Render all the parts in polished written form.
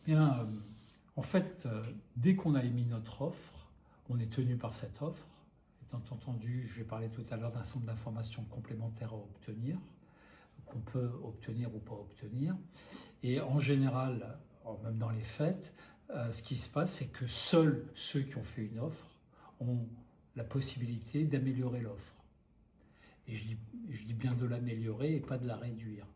Bien, en fait, dès qu'on a émis notre offre, on est tenu par cette offre. Étant entendu, je vais parler tout à l'heure d'un centre d'information complémentaire à obtenir, qu'on peut obtenir ou pas obtenir. Et en général, même dans les faits, ce qui se passe, c'est que seuls ceux qui ont fait une offre ont la possibilité d'améliorer l'offre. Et je dis bien de l'améliorer et pas de la réduire.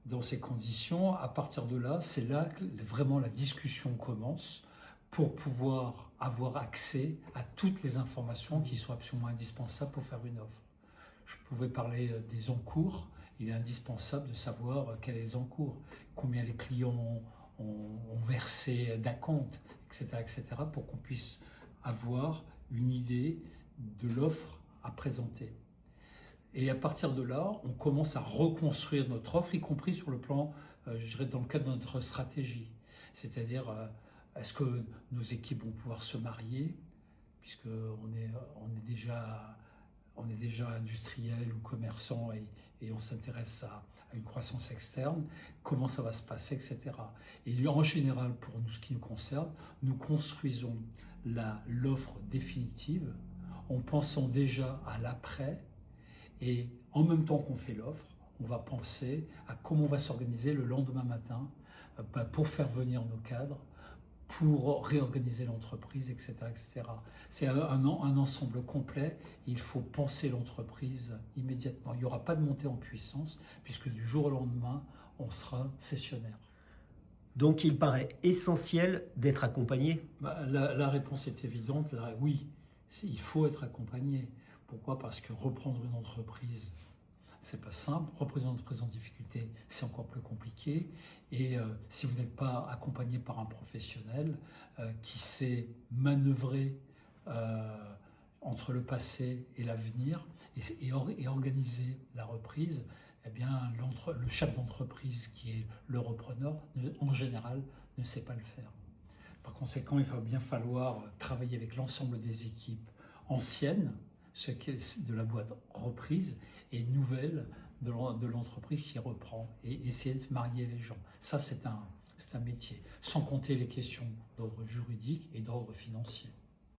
Dans ces conditions, à partir de là, c'est là que vraiment la discussion commence pour pouvoir avoir accès à toutes les informations qui sont absolument indispensables pour faire une offre. Je pouvais parler des encours. Il est indispensable de savoir quels sont les encours, combien les clients ont versé d'acompte, etc., pour qu'on puisse avoir une idée de l'offre à présenter. Et à partir de là, on commence à reconstruire notre offre, y compris sur le plan, je dirais, dans le cadre de notre stratégie. C'est-à-dire, est-ce que nos équipes vont pouvoir se marier, puisqu'on est déjà industriel ou commerçant et on s'intéresse à une croissance externe, comment ça va se passer, etc. Et en général, pour nous, ce qui nous concerne, nous construisons l'offre définitive en pensant déjà à l'après. Et en même temps qu'on fait l'offre, on va penser à comment on va s'organiser le lendemain matin pour faire venir nos cadres, pour réorganiser l'entreprise, etc., etc. C'est un ensemble complet. Il faut penser l'entreprise immédiatement. Il n'y aura pas de montée en puissance, puisque du jour au lendemain, on sera cessionnaire. Donc il paraît essentiel d'être accompagné. La réponse est évidente. Oui, il faut être accompagné. Pourquoi? Parce que reprendre une entreprise, c'est pas simple. Reprendre une entreprise en difficulté, c'est encore plus compliqué. Et si vous n'êtes pas accompagné par un professionnel qui sait manœuvrer entre le passé et l'avenir et organiser la reprise, eh bien, le chef d'entreprise qui est le repreneur, en général, ne sait pas le faire. Par conséquent, il va bien falloir travailler avec l'ensemble des équipes anciennes, ce qui est de la boîte reprise, et nouvelle de l'entreprise qui reprend, et essayer de marier les gens. Ça, c'est un métier, sans compter les questions d'ordre juridique et d'ordre financier.